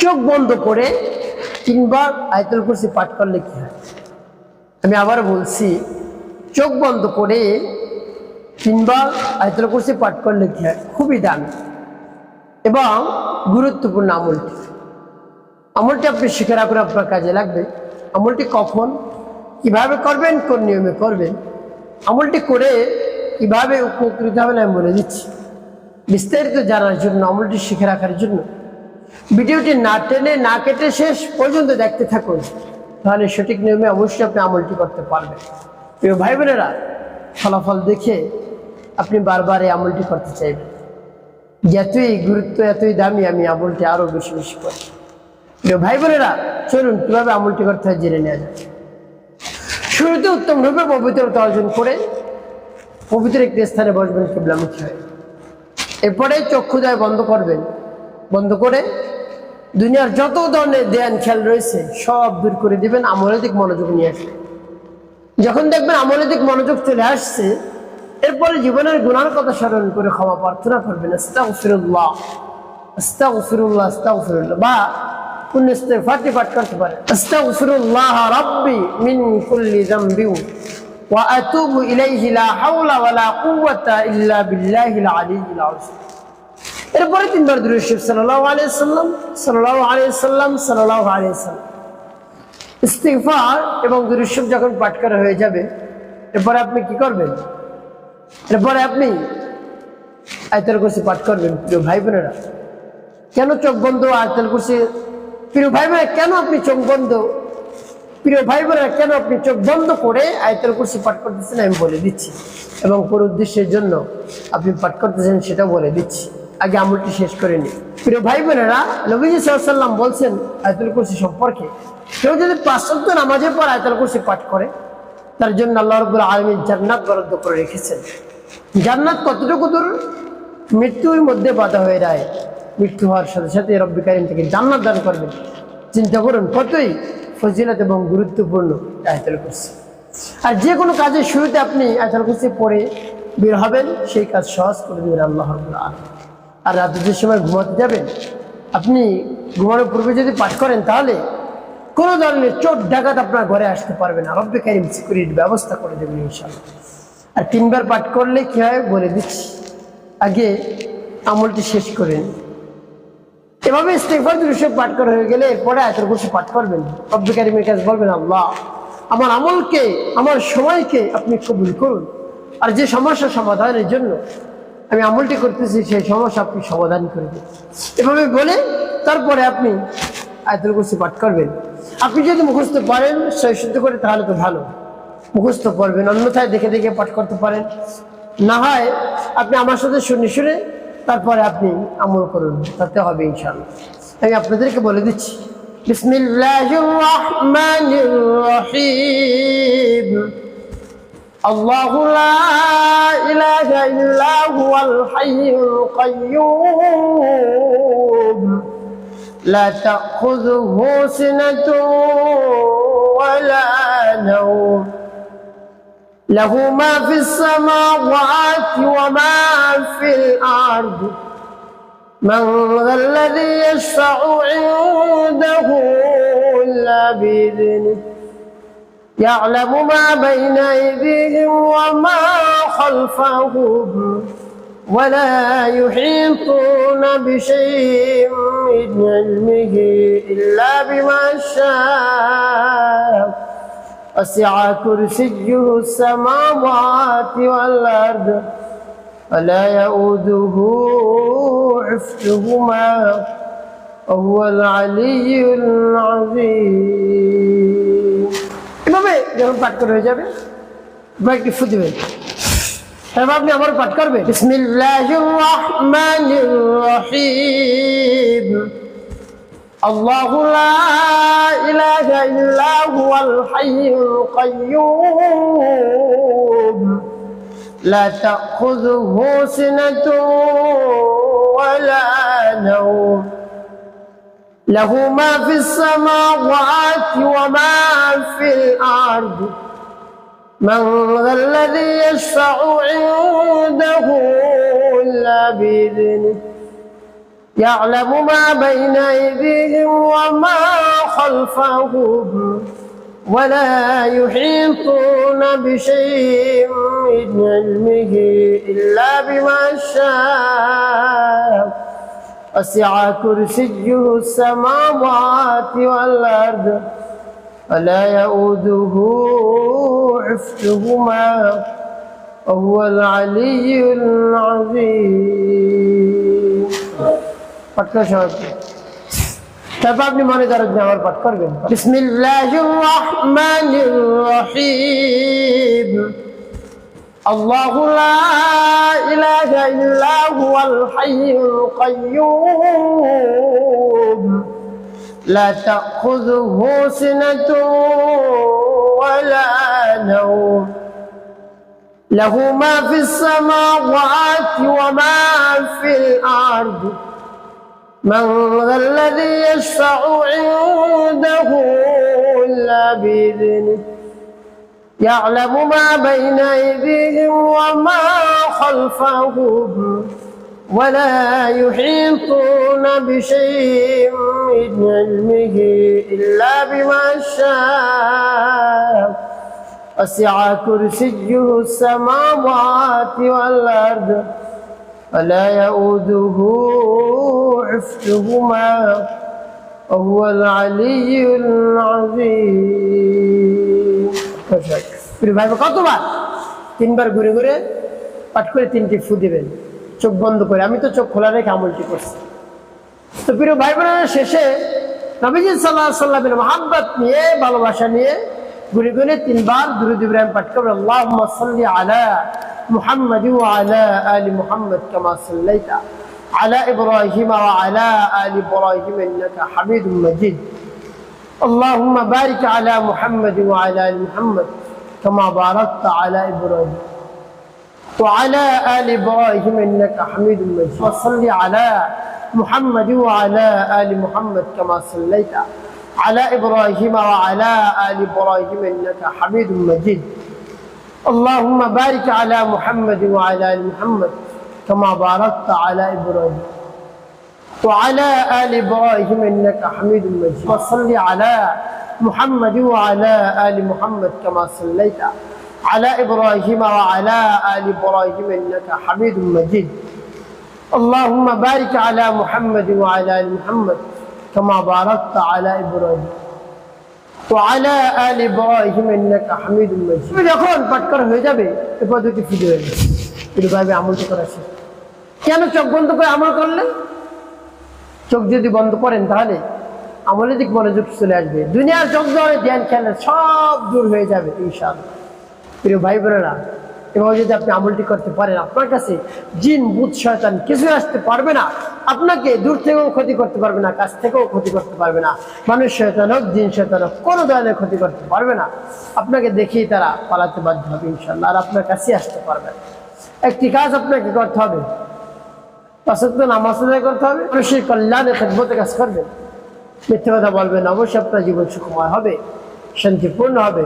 চোখ বন্ধ করে 3 বার আয়াতুল কুরসি পাঠ করলে কি হয়? আমি আবার বলছি, চোখ বন্ধ করে 3 বার আয়াতুল কুরসি পাঠ করলে কি হয়? খুবই দামি এবং গুরুত্বপূর্ণ আমলটি আপনি শিখে রাখুন, আপনার কাজে লাগবে। আমলটি কখন কিভাবে করবেন, কোন নিয়মে করবেন, আমলটি করে কিভাবে উপকৃত হবেন আমি বলে দিচ্ছি। বিস্তারিত জানার জন্য, আমলটি শিখে রাখার জন্য ভিডিওটি না টেনে না কেটে শেষ পর্যন্ত দেখতে থাকুন, তাহলে সঠিক নিয়মে অবশ্যই আপনি আমলটি করতে পারবেন। প্রিয় ভাই বোনেরা, ফলাফল দেখে আপনি বারবার এই আমলটি করতে চাইবেন। যতই গুরুত্ব, এতই দামি, আমি আমলটি আরো বেশি বেশি করি। প্রিয় ভাই বোনেরা, চলুন কিভাবে আমলটি করতে হয় জেনে নেওয়া যায়। শুরুতে উত্তম রূপে পবিত্রতা অর্জন করে পবিত্র একটি স্থানে বসবেন কিবলামুখী হয়ে। এরপরে চক্ষুদয় বন্ধ করবেন। বন্ধ করে দুনিয়ার যত ধরনের ধ্যান খেয়াল রয়েছে সব দূর করে দিবেন, আমলের দিক মনোযোগ নিয়ে আসবেন। যখন দেখবেন আমলের দিক মনোযোগ চলে আসছে, এরপরে জীবনের গুনার কথা স্মরণ করে ক্ষমা প্রার্থনা করবেন, আস্তাগফিরুল্লাহ আস্তাগফিরুল্লাহ আস্তাগফিরুল্লাহ, বা কোন ইস্তিগফারটি পাঠ করতে পারেন, আস্তাগফিরুল্লাহ রাব্বি মিন কুল্লি যামবি ওয়া আতুবু ইলাইহি লা হাওলা ওয়া লা কুওয়াতা ইল্লা বিল্লাহিল আলিয়্যিল আযীম। এরপরে 3 বার দুরূদ শরীফ সাল্লাল্লাহু আলাইহি ওয়াসাল্লাম সাল্লাল্লাহু আলাইহি ওয়াসাল্লাম সাল্লাল্লাহু আলাইহি ওয়াসাল্লাম। ইস্তিগফার এবং দুরূদ শরীফ যখন পাঠ করা হয়ে যাবে, এরপরে আপনি কি করবেন? এরপরে আপনি আয়াতুল কুরসি পাঠ করবেন। প্রিয় ভাই বোনেরা, কেন চোখ বন্ধ আয়াতুল কুরসি? প্রিয় ভাই বোনেরা, কেন আপনি চোখ বন্ধ? প্রিয় ভাই বোনেরা, কেন আপনি চোখ বন্ধ করে আয়াতুল কুরসি পাঠ করতেছেন আমি বলে দিচ্ছি, এবং কোন উদ্দেশ্যের জন্য আপনি পাঠ করতেছেন সেটা বলে দিচ্ছি। আগে আমলটি শেষ করে নিন। প্রিয় ভাই বোনেরা, নবীজি সাল্লাল্লাহু আলাইহি ওয়াসাল্লাম বলছেন আয়াতুল কুরসি সম্পর্কে, কেউ যদি 5 ওয়াক্ত নামাজের পর আয়াতুল কুরসি পাঠ করে, তার জন্য আল্লাহ রাব্বুল আলামিন জান্নাত বরাদ্দ করে রেখেছেন। জান্নাত কতটুকু দূর? মৃত্যুর মধ্যে বাধা হয়ে যায়, মৃত্যু হওয়ার সাথে সাথে রব্বুল কারীম থেকে জান্নাত দান করবেন। চিন্তা করুন কতই ফজিলত এবং গুরুত্বপূর্ণ আয়াতুল কুরসি। আর যে কোনো কাজের শুরুতে আপনি আয়াতুল কুরসি পড়ে বের হবেন, সেই কাজ সহজ করে দেবেন আল্লাহ রাব্বুল আলামিন। আর রাতে যে সময় ঘুমাতে যাবেন, আপনি ঘুমানোর পূর্বে যদি পাঠ করেন, তাহলে কোনো ধরনের চোর ডাকাত আপনার ঘরে আসতে পারবে না। রব্বুল কারীম সিকিউরিটির ব্যবস্থা করে দেবেন ইনশাআল্লাহ। আর 3 বার পাঠ করলে কি হয় বলে দিচ্ছি, আগে আমলটি শেষ করে নিন। এভাবে ইস্তিগফার দুরূদ শরীফ পাঠ করা হয়ে গেলে এরপরে আয়াতুল কুরসি পাঠ করবেন। রব্বুল কারীমের কাছে বলবেন, আল্লাহ আমার আমলকে, আমার সময়কে আপনি কবুল করুন, আর যে সমস্যা সমাধানের জন্য আমি আমলটি করতেছি সেই সমস্যা আপনি সমাধান করে দিন। এভাবে বলে তারপরে আপনি আয়াতুল কুরসি পাঠ করবেন। আপনি যদি মুখস্থ পারেন শুদ্ধ করে, তাহলে তো ভালো, মুখস্থ পড়বেন। অন্যথায় দেখে দেখে পাঠ করতে পারেন। না হয় আপনি আমার সাথে শুনে শুনে তারপরে আপনি আমল করুন, তাতে হবে ইনশাআল্লাহ। আমি আপনাদেরকে বলে দিচ্ছি, বিসমিল্লাহির রহমানির রহিম। আল্লাহু লা ইলাহা ইল্লা হুয়াল হাইয়ুল কাইয়্যুম লা তাখুযুহু সিনাতুন ওয়া লা নাওম له ما في السماوات وما في الأرض من ذا الذي يشفع عنده إلا بإذنه يعلم ما بين أيديهم وما خلفهم ولا يحيطون بشيء من علمه إلا بما شاء وسع كرسيه السماوات والأرض ولا يؤوده حفظهما وهو العلي العظيم। এভাবে যখন পাঠ করা হয়ে যাবে, একটি ফু দিবেন, তারপর আপনি আবার পাঠ করবেন, বিসমিল্লাহির রহমানির রহিম। আল্লাহু লা ইলাহা ইল্লা হুয়াল হাইয়ুল কাইয়্যুম লা তাখুযুহু সিনাতুন ওয়া লা নাওম লাহু মা ফিস সামাওয়াতি ওয়া মা ফিল আরদি মান যাল্লাযী ইয়াশফা'ু 'ইনদাহু ইল্লা বিইذনিহি يعلم ما بين أيديهم وما خلفهم ولا يحيطون بشيء من علمه إلا بما شاء وسع كرسيه السماوات والأرض ولا يؤوده حفظهما وهو العلي العظيم তারপর আপনি মনে করেন আবার পাঠ করবেন বিসমিল্লাহির রহমানির রহিম আল্লাহু লা ইলাহা ইল্লা হুয়াল হাইয়ুল কাইয়্যুম লা তাখুযুহু সিনাতুন ওয়ালা নাওম লাহু মা ফিস সামাওয়াতি ওয়া মা ফিল আরদি من ذا الذي يشفع عنده إلا بإذنه يعلم ما بين أيديهم وما خلفهم ولا يحيطون بشيء من علمه إلا بما شاء وسع كرسيه السماوات والأرض ولا يؤوده حفظهما وهو العلي العظيم ভাই কতবার তিনবার ঘুরে ঘুরে পাঠ করে তিনটি ফু দিবেন চোখ বন্ধ করে আমি তো চোখ খোলা রেখে আমলটি করছি তো প্রিয় ভাই বোনেরা শেষে নবীজি সাল্লাল্লাহু আলাইহি ওয়াসাল্লামের মহব্বত নিয়ে ভালোবাসা নিয়ে ঘুরে ঘুরে তিনবার দুরূদ ইব্রাহিম পাঠ করবেন আল্লাহুম্মা সাল্লি আলা محمد وعلى آل محمد كما صليت على إبراهيم وعلى آل إبراهيم إنك حميد مجيد اللهم بارك على محمد وعلى آل محمد كما باركت على إبراهيم وعلى آل إبراهيم إنك حميد مجيد وصل على محمد وعلى آل محمد كما صليت على إبراهيم وعلى آل إبراهيم إنك حميد مجيد اللهم بارك على محمد وعلى آل محمد كما باركت على إبراهيم وعلى آل إبراهيم إنك حميد مجيد وصل على محمد وعلى آل محمد كما صليت على إبراهيم وعلى آل إبراهيم إنك حميد مجيد اللهم بارك على محمد وعلى آل محمد كما باركت على إبراهيم وعلى آل إبراهيم إنك حميد مجيد যখন পাঠ করা হয়ে যাবে এই পদ্ধতি ফিরে হয়ে যাবে এইভাবে আমল করা শেষ কেন চোখ বন্ধ করে আমল করলে চোখ যদি বন্ধ করেন তাহলে আমলের দিক মনোযোগ চলে আসবে দুনিয়ার চোখ ধরে ধ্যান খেলে সব দূর হয়ে যাবে ইনশাআল্লাহ প্রিয় ভাই বোনেরা এভাবে যদি আপনি আমলটি করতে পারেন আপনার কাছে জিন ভূত শয়তান কিছু আসতে পারবে না আপনাকে দূর থেকেও ক্ষতি করতে পারবে না কাছ থেকেও ক্ষতি করতে পারবে না মানুষ শয়তান হোক জিন শয়তান হোক কোনো ধরনের ক্ষতি করতে পারবে না আপনাকে দেখেই তারা পালাতে বাধ্য হবে ইনশাআল্লাহ আর আপনার কাছে আসতে পারবে একটি কাজ আপনাকে করতে হবে পাঁচ ওয়াক্ত নামাজ আদায় করতে হবে মানুষের কল্যাণে খেদমতে কাজ করবেন মিথ্যে কথা বলবেন অবশ্যই আপনার জীবন সুখময় হবে শান্তিপূর্ণ হবে